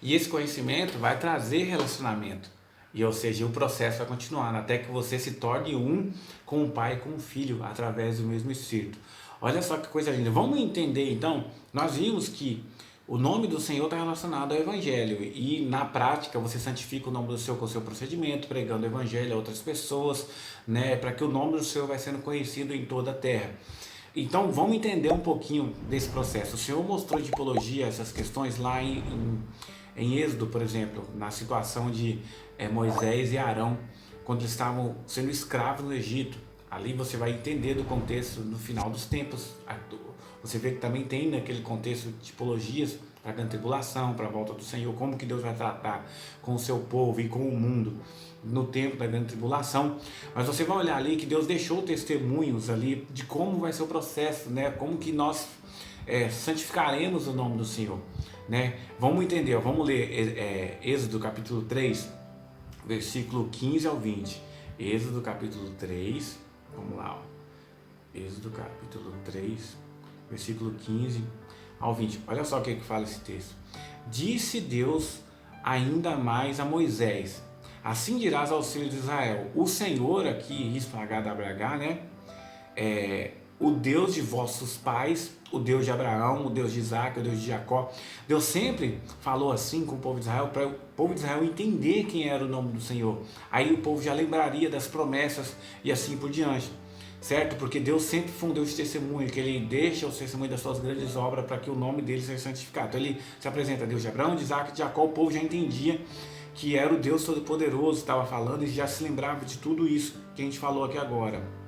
E esse conhecimento vai trazer relacionamento. E, ou seja, o processo vai continuar até que você se torne um com o Pai e com o Filho, através do mesmo Espírito. Olha só que coisa linda. Vamos entender então, nós vimos que o nome do Senhor está relacionado ao Evangelho e na prática você santifica o nome do Senhor com o seu procedimento, pregando o Evangelho a outras pessoas, né, para que o nome do Senhor vai sendo conhecido em toda a terra. Então vamos entender um pouquinho desse processo. O Senhor mostrou de tipologia essas questões lá em Êxodo, por exemplo, na situação de Moisés e Arão, quando eles estavam sendo escravos no Egito. Ali você vai entender do contexto no final dos tempos. Você vê que também tem naquele contexto tipologias para a grande tribulação, para a volta do Senhor, como que Deus vai tratar com o seu povo e com o mundo no tempo da grande tribulação. Mas você vai olhar ali que Deus deixou testemunhos ali de como vai ser o processo, né? Como que nós santificaremos o nome do Senhor, né? Vamos entender, vamos ler Êxodo capítulo 3, versículo 15 ao 20. Êxodo capítulo 3, vamos lá, ó. Êxodo capítulo 3, versículo 15 ao 20. Olha só o que fala esse texto. Disse Deus ainda mais a Moisés: assim dirás aos filhos de Israel, o Senhor, aqui, risco HWH, né? O Deus de vossos pais, o Deus de Abraão, o Deus de Isaac, o Deus de Jacó. Deus sempre falou assim com o povo de Israel, para o povo de Israel entender quem era o nome do Senhor. Aí o povo já lembraria das promessas e assim por diante, certo? Porque Deus sempre fundou esse testemunho, que Ele deixa o testemunho das suas grandes obras para que o nome dele seja santificado. Então Ele se apresenta a Deus de Abraão, de Isaac e de Jacó. O povo já entendia que era o Deus Todo-Poderoso, estava falando, e já se lembrava de tudo isso que a gente falou aqui agora.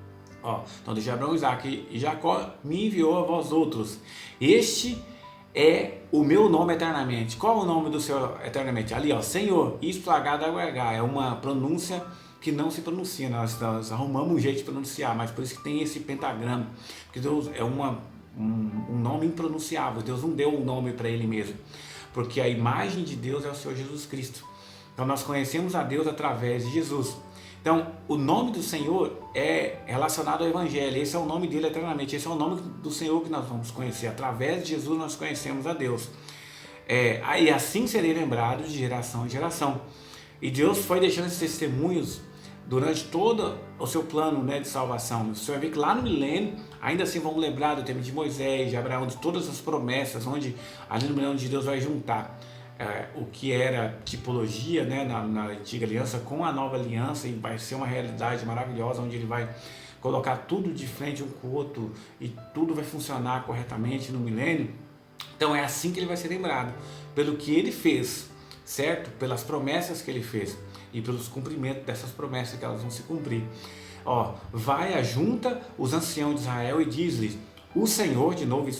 Então Deus de Abraão, Isaac e Jacó me enviou a vós outros. Este é o meu nome eternamente. Qual é o nome do Senhor eternamente? Ali, Senhor, isso HWH, é uma pronúncia que não se pronuncia, nós arrumamos um jeito de pronunciar, mas por isso que tem esse pentagrama, porque Deus é um nome impronunciável. Deus não deu um nome para Ele mesmo, porque a imagem de Deus é o Senhor Jesus Cristo. Então nós conhecemos a Deus através de Jesus. Então, o nome do Senhor é relacionado ao Evangelho. Esse é o nome dele eternamente. Esse é o nome do Senhor que nós vamos conhecer. Através de Jesus nós conhecemos a Deus. E assim serei lembrado de geração em geração. E Deus foi deixando esses testemunhos durante todo o seu plano, né, de salvação. Você vai ver que lá no milênio, ainda assim vamos lembrar do tempo de Moisés, de Abraão, de todas as promessas, onde ali no milênio de Deus vai juntar o que era tipologia, né, na antiga aliança com a nova aliança, e vai ser uma realidade maravilhosa, onde Ele vai colocar tudo de frente um com o outro e tudo vai funcionar corretamente no milênio. Então é assim que Ele vai ser lembrado, pelo que Ele fez, certo? Pelas promessas que Ele fez e pelos cumprimentos dessas promessas, que elas vão se cumprir. Vai ajunta os anciãos de Israel e diz-lhes: o Senhor, de novo,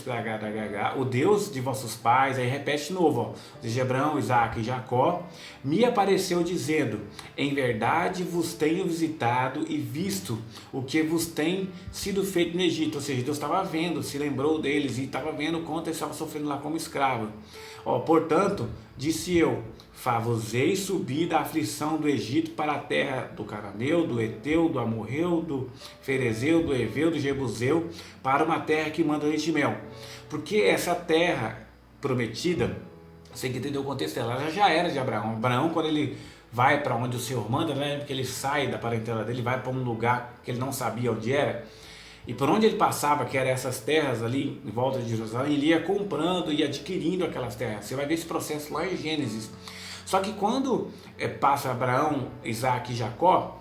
o Deus de vossos pais, aí repete de novo, de Abraão, Isaac e Jacó, me apareceu dizendo: em verdade vos tenho visitado e visto o que vos tem sido feito no Egito. Ou seja, Deus estava vendo, se lembrou deles e estava vendo quanto eles estavam sofrendo lá como escravo. Portanto, disse eu: far-vos-ei subir da aflição do Egito para a terra do Cananeu, do Eteu, do Amorreu, do Ferezeu, do Eveu, do Jebuseu, para uma terra que manda leite e mel. Porque essa terra prometida, você tem que entender o contexto dela, ela já era de Abraão. Abraão, quando ele vai para onde o Senhor manda, né, porque ele sai da parentela dele, vai para um lugar que ele não sabia onde era, e por onde ele passava, que eram essas terras ali em volta de Jerusalém, ele ia comprando e adquirindo aquelas terras. Você vai ver esse processo lá em Gênesis. Só que quando passa Abraão, Isaac e Jacó,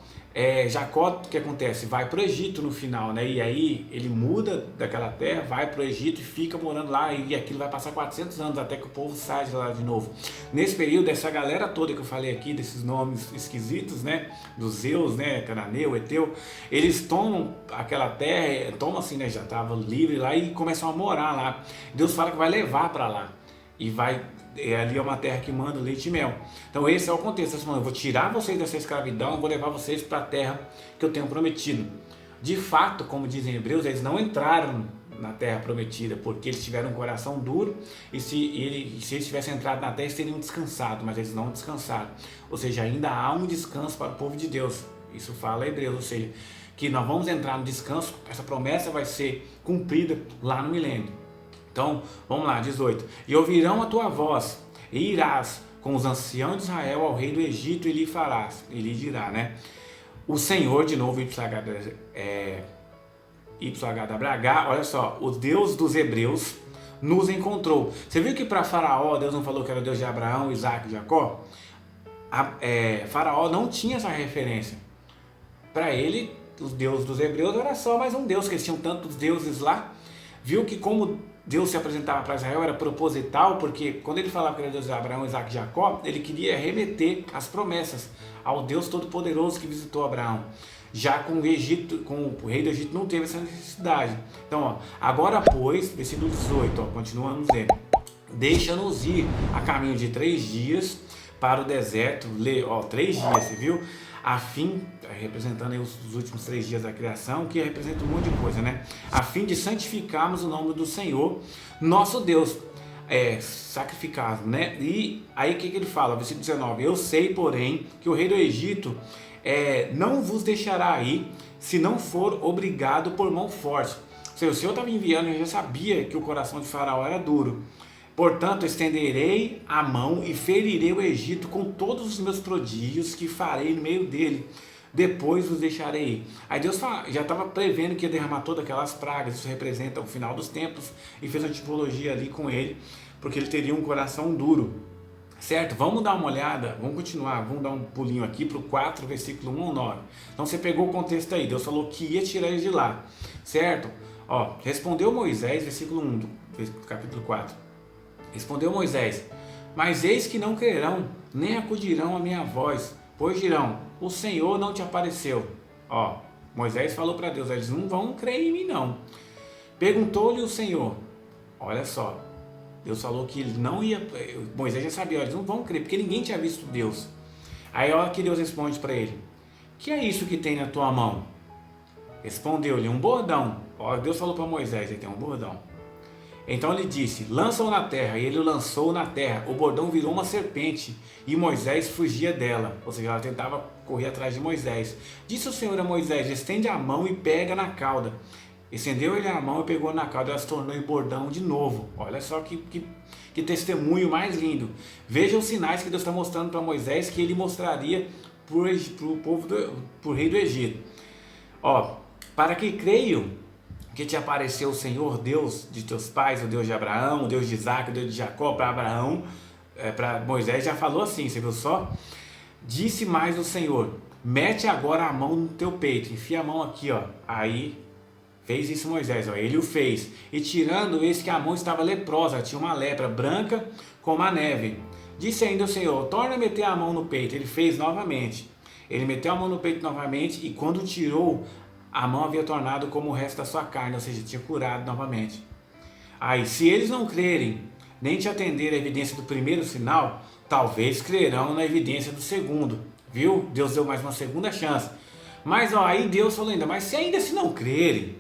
Jacó, o que acontece? Vai para o Egito no final, né? E aí ele muda daquela terra, vai para o Egito e fica morando lá, e aquilo vai passar 400 anos até que o povo sai de lá de novo. Nesse período, essa galera toda que eu falei aqui, desses nomes esquisitos, né? Dos Zeus, né? Cananeu, Eteu, eles tomam aquela terra, tomam assim, né? Já estava livre lá e começam a morar lá. Deus fala que vai levar para lá e vai... ali é uma terra que manda leite e mel. Então esse é o contexto. Eu vou tirar vocês dessa escravidão, eu vou levar vocês para a terra que eu tenho prometido. De fato, como dizem Hebreus, eles não entraram na terra prometida, porque eles tiveram um coração duro, e se eles tivessem entrado na terra, eles teriam descansado, mas eles não descansaram. Ou seja, ainda há um descanso para o povo de Deus. Isso fala Hebreus, ou seja, que nós vamos entrar no descanso, essa promessa vai ser cumprida lá no milênio. Então, vamos lá, 18. E ouvirão a tua voz, e irás com os anciãos de Israel ao rei do Egito e lhe dirá, né? O Senhor, de novo, YHWH, olha só, o Deus dos Hebreus nos encontrou. Você viu que para Faraó, Deus não falou que era o Deus de Abraão, Isaac e Jacó? Faraó não tinha essa referência. Para ele, os deuses dos Hebreus era só mais um Deus, que eles tinham tantos deuses lá. Viu que como Deus se apresentava para Israel era proposital, porque quando ele falava que era Deus de Abraão, Isaac e Jacó, ele queria remeter as promessas ao Deus Todo-Poderoso que visitou Abraão. Já com o Egito, com o rei do Egito não teve essa necessidade. Então, ó, agora pois, versículo 18, ó, continuamos lendo. Deixa-nos ir a caminho de 3 dias para o deserto, 3 dias, você viu? A fim, representando aí os últimos 3 dias da criação, que representa um monte de coisa, né? A fim de santificarmos o nome do Senhor, nosso Deus, sacrificado, né? E aí o que ele fala? Versículo 19, eu sei, porém, que o rei do Egito não vos deixará ir, se não for obrigado por mão forte. Ou seja, o Senhor estava enviando, eu já sabia que o coração de Faraó era duro. Portanto, estenderei a mão e ferirei o Egito com todos os meus prodígios que farei no meio dele. Depois vos deixarei ir. Aí Deus já estava prevendo que ia derramar todas aquelas pragas. Isso representa o final dos tempos. E fez uma tipologia ali com ele, porque ele teria um coração duro. Certo? Vamos dar uma olhada, vamos continuar, vamos dar um pulinho aqui para o 4, versículo 1 ao 9. Então você pegou o contexto aí, Deus falou que ia tirar eles de lá. Certo? Ó, respondeu Moisés, versículo 1 do capítulo 4. Respondeu Moisés, mas eis que não crerão, nem acudirão à minha voz, pois dirão, o Senhor não te apareceu. Ó, Moisés falou para Deus, eles não vão crer em mim não. Perguntou-lhe o Senhor, olha só, Deus falou que ele não ia, Moisés já sabia, eles não vão crer, porque ninguém tinha visto Deus. Aí olha que Deus responde para ele, que é isso que tem na tua mão? Respondeu-lhe, um bordão. Ó, Deus falou para Moisés, ele tem um bordão. Então ele disse, lança-o na terra, e ele o lançou na terra, o bordão virou uma serpente, e Moisés fugia dela, ou seja, ela tentava correr atrás de Moisés. Disse o Senhor a Moisés, estende a mão e pega na cauda. Estendeu ele a mão e pegou na cauda, e ela se tornou em bordão de novo. Olha só que testemunho mais lindo. Veja os sinais que Deus está mostrando para Moisés, que ele mostraria para o rei do Egito. Ó, para que creiam que te apareceu o Senhor, Deus de teus pais, o Deus de Abraão, o Deus de Isaac, o Deus de Jacó, para Abraão, para Moisés já falou assim, você viu só? Disse mais o Senhor, mete agora a mão no teu peito, enfia a mão aqui, ó. Aí fez isso Moisés, ó. Ele o fez, e tirando eis que a mão estava leprosa, tinha uma lepra branca como a neve. Disse ainda o Senhor, torna a meter a mão no peito. Ele fez novamente, ele meteu a mão no peito novamente, e quando tirou, a mão havia tornado como o resto da sua carne, ou seja, tinha curado novamente. Aí, se eles não crerem, nem te atender a evidência do primeiro sinal, talvez crerão na evidência do segundo. Viu? Deus deu mais uma segunda chance. Mas ó, aí Deus falou ainda, mas se ainda se não crerem,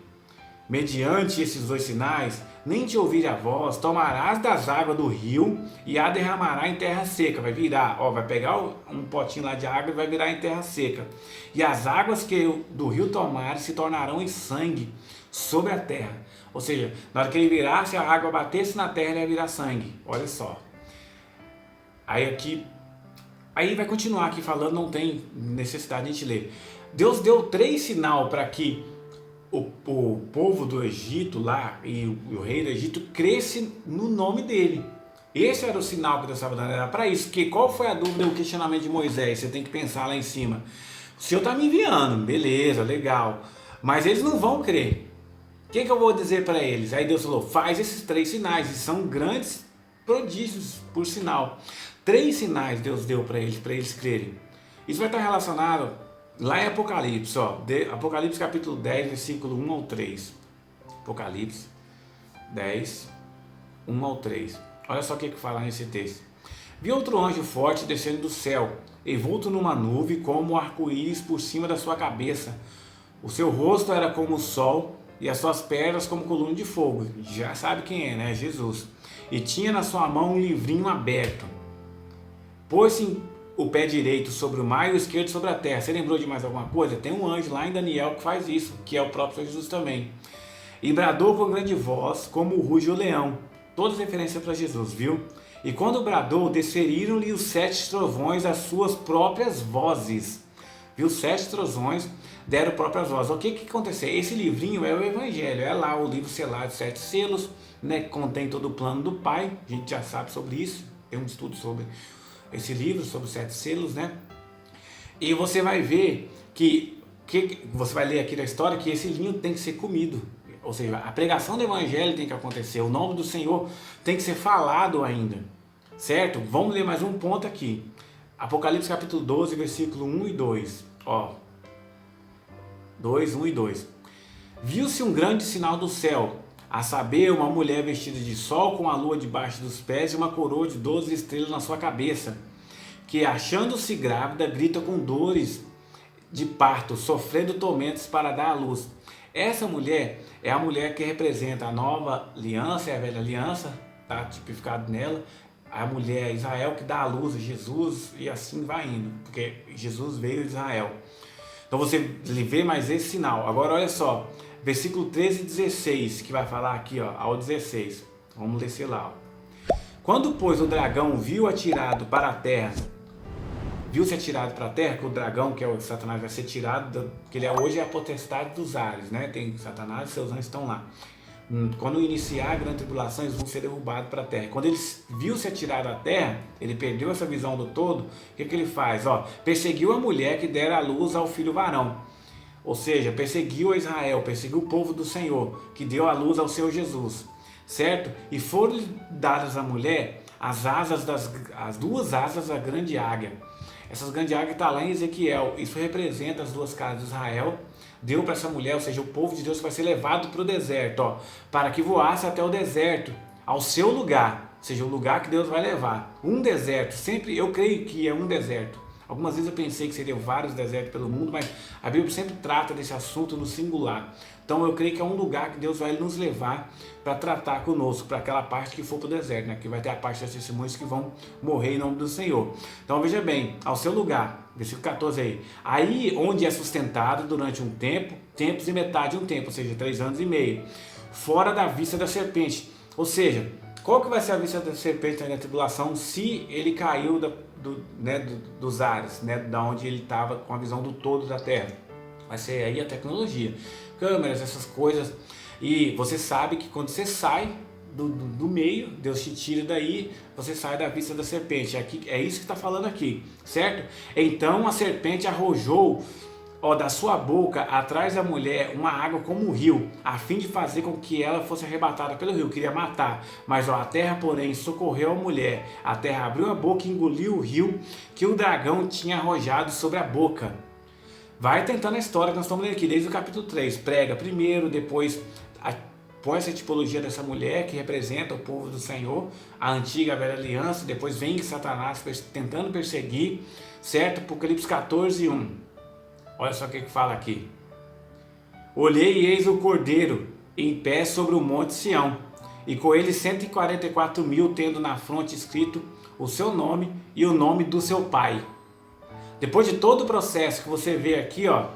mediante esses 2 sinais, nem te ouvir a voz, tomarás das águas do rio e a derramará em terra seca. Vai virar, ó, vai pegar um potinho lá de água e vai virar em terra seca. E as águas que do rio tomares se tornarão em sangue sobre a terra. Ou seja, na hora que ele virasse, a água batesse na terra, ele ia virar sangue. Olha só. Aí vai continuar aqui falando, não tem necessidade de a gente ler. Deus deu 3 sinais para que o povo do Egito lá e o rei do Egito cresce no nome dele. Esse era o sinal que Deus estava dando, era para isso. Porque qual foi a dúvida, o questionamento de Moisés? Você tem que pensar lá em cima. O Senhor está me enviando, beleza, legal, mas eles não vão crer. O que eu vou dizer para eles? Aí Deus falou, faz esses 3 sinais, e são grandes prodígios por sinal. 3 sinais Deus deu para eles crerem. Isso vai estar relacionado lá em Apocalipse, ó, Apocalipse capítulo 10, versículo 1 ao 3. Apocalipse 10, 1 ao 3. Olha só o que fala nesse texto. Vi outro anjo forte descendo do céu, envolto numa nuvem como arco-íris por cima da sua cabeça. O seu rosto era como o sol e as suas pernas como coluna de fogo. Já sabe quem é, né? Jesus. E tinha na sua mão um livrinho aberto. Pôs-se o pé direito sobre o mar e o esquerdo sobre a terra. Você lembrou de mais alguma coisa? Tem um anjo lá em Daniel que faz isso, que é o próprio Jesus também. E bradou com grande voz, como ruge o leão. Todas referências para Jesus, viu? E quando bradou, desferiram-lhe os 7 trovões as suas próprias vozes. Viu? 7 trovões deram próprias vozes. O que aconteceu? Esse livrinho é o Evangelho, é lá o livro selado, 7 selos, né, que contém todo o plano do Pai. A gente já sabe sobre isso, tem um estudo sobre esse livro, sobre os 7 selos, né? E você vai ver que você vai ler aqui na história que esse vinho tem que ser comido. Ou seja, a pregação do Evangelho tem que acontecer, o nome do Senhor tem que ser falado ainda, certo? Vamos ler mais um ponto aqui. Apocalipse capítulo 12, versículo 1 e 2. Ó, 2, 1 e 2. Viu-se um grande sinal do céu, a saber, uma mulher vestida de sol com a lua debaixo dos pés e uma coroa de 12 estrelas na sua cabeça, que achando-se grávida, grita com dores de parto, sofrendo tormentos para dar à luz. Essa mulher é a mulher que representa a nova aliança, é a velha aliança, está tipificado nela. A mulher é Israel que dá à luz a Jesus e assim vai indo, porque Jesus veio de Israel. Então você vê mais esse sinal. Agora olha só, versículo 13 e 16, que vai falar aqui, ó, ao 16. Vamos descer lá. Ó. Quando, pois, o dragão viu-se atirado para a terra, que o dragão, que é o Satanás, vai ser tirado, que ele hoje é a potestade dos ares, né? Tem Satanás e seus anjos estão lá. Quando iniciar a grande tribulação, eles vão ser derrubados para a terra. Quando ele viu-se atirado à terra, ele perdeu essa visão do todo. O que ele faz? Ó, perseguiu a mulher que dera à luz ao filho varão. Ou seja, perseguiu a Israel, perseguiu o povo do Senhor, que deu à luz ao Senhor Jesus. Certo? E foram dadas à mulher as 2 asas da grande águia. Essas grandes águias estão lá em Ezequiel. Isso representa as 2 casas de Israel. Deu para essa mulher, ou seja, o povo de Deus vai ser levado para o deserto, ó, para que voasse até o deserto, ao seu lugar, ou seja, o lugar que Deus vai levar. Um deserto, sempre eu creio que é um deserto. Algumas vezes eu pensei que seriam vários desertos pelo mundo, mas a Bíblia sempre trata desse assunto no singular. Então eu creio que é um lugar que Deus vai nos levar para tratar conosco, para aquela parte que for para o deserto, né? Que vai ter a parte das testemunhas que vão morrer em nome do Senhor. Então veja bem, ao seu lugar, versículo 14 aí. Aí onde é sustentado durante um tempo, tempos e metade de um tempo, ou seja, 3 anos e meio, fora da vista da serpente. Ou seja, qual que vai ser a vista da serpente na tribulação se ele caiu dos ares, né, da onde ele estava com a visão do todo da terra? Vai ser aí a tecnologia, câmeras, essas coisas. E você sabe que quando você sai do meio, Deus te tira daí, você sai da vista da serpente. Aqui, é isso que está falando aqui, certo? Então a serpente arrojou da sua boca atrás da mulher uma água como um rio, a fim de fazer com que ela fosse arrebatada pelo rio. Queria matar, mas a terra, porém, socorreu a mulher. A terra abriu a boca e engoliu o rio que o dragão tinha arrojado sobre a boca. Vai tentando a história que nós estamos lendo aqui desde o capítulo 3. Prega primeiro, depois põe essa tipologia dessa mulher que representa o povo do Senhor, a antiga, a velha aliança. Depois vem Satanás tentando perseguir, certo? Apocalipse 14, 1. Olha só o que fala aqui. Olhei e eis o Cordeiro em pé sobre o monte Sião, e com ele 144.000, tendo na fronte escrito o seu nome e o nome do seu pai. Depois de todo o processo que você vê aqui, ó,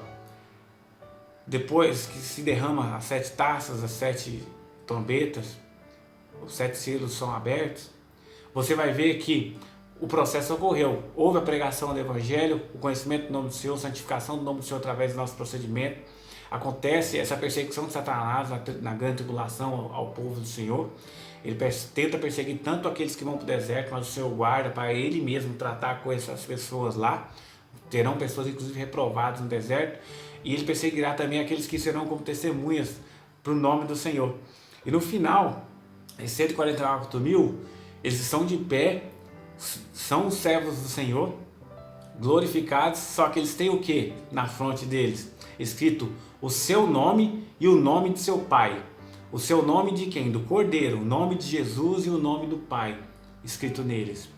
depois que se derrama as 7 taças, as 7 trombetas, os 7 selos são abertos, você vai ver que o processo ocorreu. Houve a pregação do Evangelho, o conhecimento do nome do Senhor, santificação do nome do Senhor através do nosso procedimento. Acontece essa perseguição de Satanás na grande tribulação ao povo do Senhor. Ele tenta perseguir tanto aqueles que vão para o deserto, mas o Senhor guarda para ele mesmo tratar com essas pessoas lá. Terão pessoas inclusive reprovadas no deserto. E ele perseguirá também aqueles que serão como testemunhas para o nome do Senhor. E no final, esses 144.000, eles estão de pé, são os servos do Senhor, glorificados, só que eles têm o que na fronte deles? Escrito o seu nome e o nome de seu pai. O seu nome de quem? Do Cordeiro, o nome de Jesus e o nome do Pai, escrito neles.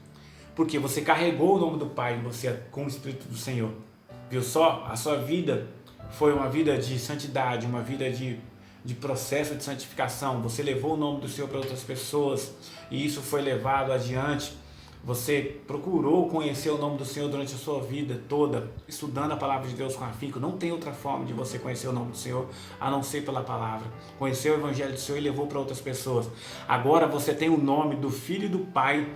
Porque você carregou o nome do Pai em você com o Espírito do Senhor. Viu só? A sua vida foi uma vida de santidade, uma vida de processo de santificação. Você levou o nome do Senhor para outras pessoas e isso foi levado adiante. Você procurou conhecer o nome do Senhor durante a sua vida toda, estudando a palavra de Deus com afinco. Não tem outra forma de você conhecer o nome do Senhor, a não ser pela palavra. Conheceu o Evangelho do Senhor e levou para outras pessoas. Agora você tem o nome do Filho e do Pai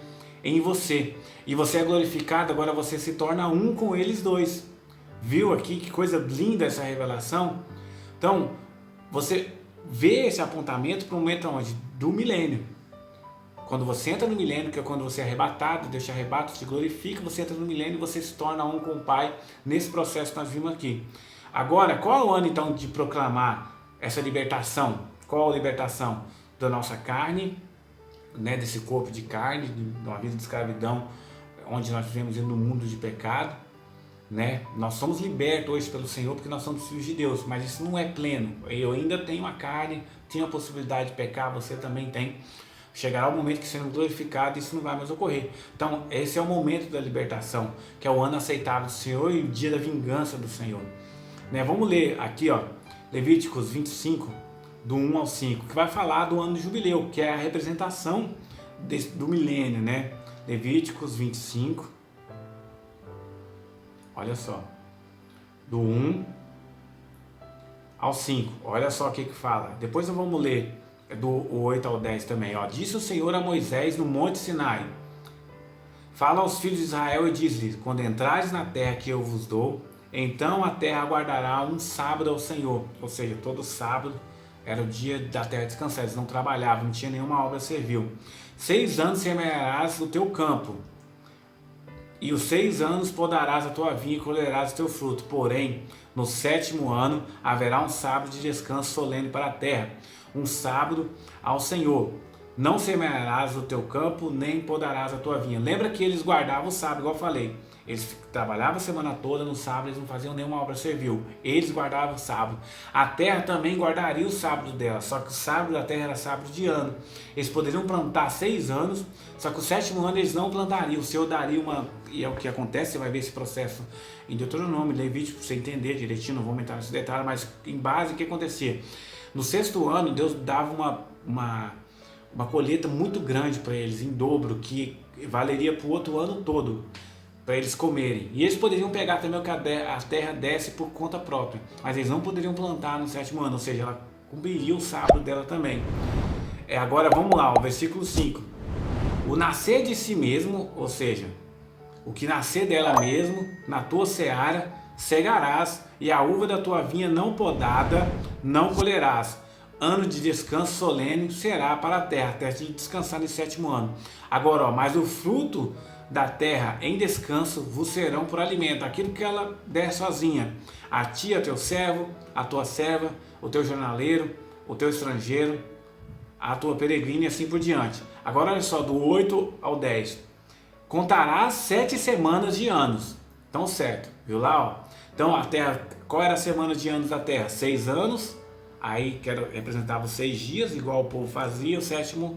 em você. E você é glorificado, agora você se torna um com eles dois. Viu aqui que coisa linda essa revelação? Então, você vê esse apontamento para o momento onde? Do milênio. Quando você entra no milênio, que é quando você é arrebatado, Deus te arrebata, te glorifica, você entra no milênio e você se torna um com o Pai nesse processo que nós vimos aqui. Agora, qual é o ano então de proclamar essa libertação? Qual a libertação? Da nossa carne, né, desse corpo de carne, de uma vida de escravidão, onde nós vivemos no mundo de pecado, né? Nós somos libertos hoje pelo Senhor porque nós somos filhos de Deus, mas isso não é pleno. Eu ainda tenho a carne, tenho a possibilidade de pecar, você também tem. Chegará o momento que seremos glorificados e isso não vai mais ocorrer. Então, esse é o momento da libertação, que é o ano aceitável do Senhor e o dia da vingança do Senhor. Né? Vamos ler aqui, ó, Levíticos 25, do 1 ao 5, que vai falar do ano do jubileu, que é a representação do milênio, né? Levíticos 25, olha só, do 1 ao 5, olha só o que fala. Depois vamos ler do 8 ao 10 também, ó. Disse o Senhor a Moisés no monte Sinai: fala aos filhos de Israel e diz-lhes: quando entrares na terra que eu vos dou, então a terra guardará um sábado ao Senhor. Ou seja, todo sábado era o dia da terra descansar, eles não trabalhavam, não tinha nenhuma obra servil. 6 anos semearás o teu campo, e os 6 anos podarás a tua vinha e colherás o teu fruto. Porém, no 7º ano haverá um sábado de descanso solene para a terra, um sábado ao Senhor. Não semearás o teu campo, nem podarás a tua vinha. Lembra que eles guardavam o sábado, igual eu falei. Eles trabalhavam a semana toda, no sábado eles não faziam nenhuma obra servil. Eles guardavam o sábado. A terra também guardaria o sábado dela, só que o sábado da terra era sábado de ano. Eles poderiam plantar 6 anos, só que o 7º ano eles não plantariam. O Senhor daria uma... E é o que acontece, você vai ver esse processo em Deuteronômio, Levítico, para você entender direitinho, não vou aumentar nesse detalhe, mas em base o que acontecia? No 6º ano, Deus dava uma colheita muito grande para eles, em dobro, que valeria para o outro ano todo, para eles comerem. E eles poderiam pegar também o que a terra desce por conta própria, mas eles não poderiam plantar no 7º ano, ou seja, ela cumpriria o sábado dela também. Agora vamos lá, o versículo 5. O nascer de si mesmo, ou seja, o que nascer dela mesmo, na tua seara, cegarás, e a uva da tua vinha não podada não colherás. Ano de descanso solene será para a terra de descansar no 7º ano. Agora, ó, mas o fruto da terra em descanso vos serão por alimento, aquilo que ela der sozinha, a ti, a teu servo, a tua serva, o teu jornaleiro, o teu estrangeiro, a tua peregrina e assim por diante. Agora olha só, do 8 ao 10. Contarás 7 semanas de anos. Então certo, viu lá, ó? Então a terra, qual era a semana de anos da terra? 6 anos, aí que representava 6 dias, igual o povo fazia. O 7º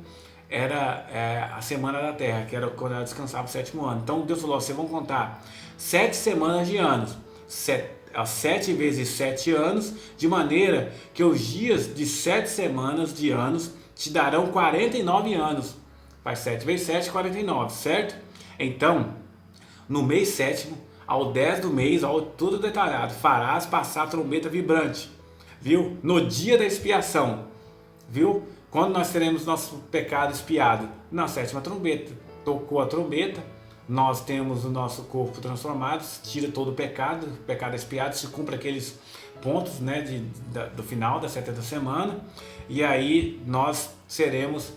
era a semana da terra, que era quando ela descansava o 7º ano. Então Deus falou, vocês vão contar 7 semanas de anos, 7 vezes 7 anos, de maneira que os dias de 7 semanas de anos te darão 49 anos. Faz 7 vezes 7, 49, certo? Então, no mês 7º, ao 10 do mês, ó, tudo detalhado, farás passar a trombeta vibrante, viu? No dia da expiação, viu? Quando nós teremos nosso pecado expiado, na 7ª trombeta, tocou a trombeta, nós temos o nosso corpo transformado, tira todo o pecado expiado, se cumpre aqueles pontos, né, do final da 70ª semana, e aí nós seremos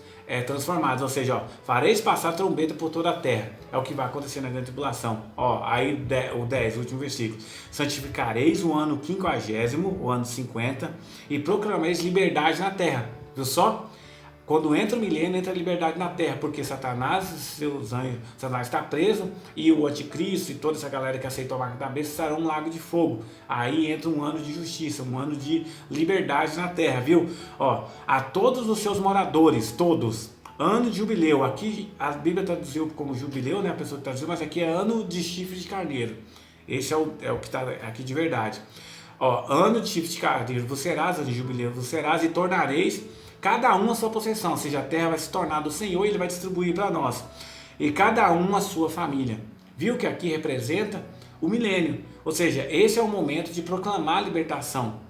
transformados, ou seja, ó, fareis passar a trombeta por toda a terra, é o que vai acontecer na grande tribulação. Ó, aí o 10, o último versículo: santificareis o ano 50º, o ano 50, e proclamareis liberdade na terra. Viu só? Quando entra o milênio, entra a liberdade na terra, porque Satanás e seus anjos, Satanás está preso, e o anticristo e toda essa galera que aceitou a marca da besta estarão um lago de fogo. Aí entra um ano de justiça, um ano de liberdade na terra, viu? Ó, a todos os seus moradores, todos, ano de jubileu. Aqui a Bíblia traduziu como jubileu, né? A pessoa traduziu, mas aqui é ano de chifre de carneiro. Esse é o que está aqui de verdade. Ó, ano de chifre de carneiro, vos serás, ano de jubileu, vos serás, e tornareis cada um a sua possessão, ou seja, a terra vai se tornar do Senhor e Ele vai distribuir para nós. E cada um a sua família. Viu que aqui representa o milênio. Ou seja, esse é o momento de proclamar a libertação.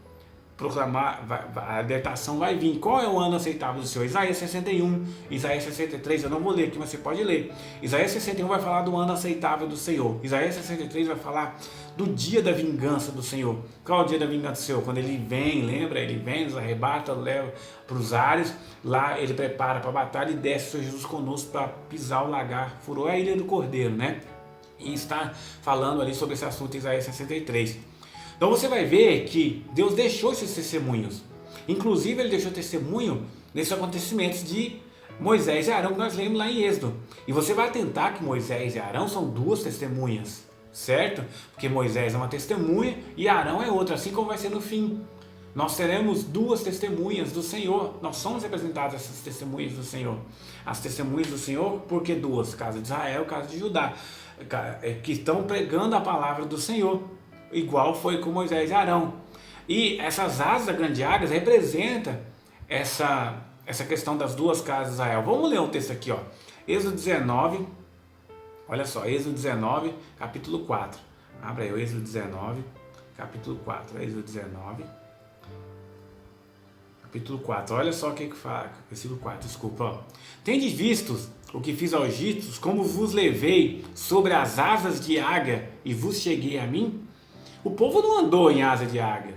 proclamar, a libertação vai vir. Qual é o ano aceitável do Senhor? Isaías 61, Isaías 63, eu não vou ler aqui, mas você pode ler. Isaías 61 vai falar do ano aceitável do Senhor. Isaías 63 vai falar do dia da vingança do Senhor. Qual é o dia da vingança do Senhor? Quando ele vem, lembra? Ele vem, nos arrebata, leva para os ares, lá ele prepara para a batalha e desce o Senhor Jesus conosco para pisar o lagar, furou a ilha do Cordeiro, né? E está falando ali sobre esse assunto em Isaías 63. Então você vai ver que Deus deixou esses testemunhos. Inclusive ele deixou testemunho nesses acontecimentos de Moisés e Arão que nós lemos lá em Êxodo. E você vai atentar que Moisés e Arão são duas testemunhas, certo? Porque Moisés é uma testemunha e Arão é outra, assim como vai ser no fim. Nós teremos duas testemunhas do Senhor. Nós somos representados essas testemunhas do Senhor. As testemunhas do Senhor, por que duas? Casa de Israel, casa de Judá, que estão pregando a palavra do Senhor, igual foi com Moisés e Arão. E essas asas da grande águia representam essa questão das duas casas de Israel. Vamos ler um texto aqui, ó. Êxodo 19, olha só, Êxodo 19, capítulo 4. Abra aí o Êxodo 19, capítulo 4. Êxodo 19, capítulo 4. Olha só o que fala, versículo 4, desculpa, ó. Tendes vistos o que fiz aos egípcios, como vos levei sobre as asas de águia e vos cheguei a mim? O povo não andou em asa de águia,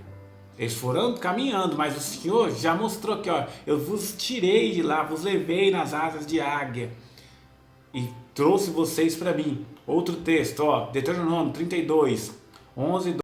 eles foram caminhando, mas o Senhor já mostrou que, ó, eu vos tirei de lá, vos levei nas asas de águia e trouxe vocês para mim. Outro texto, ó, Deuteronômio 32, 11,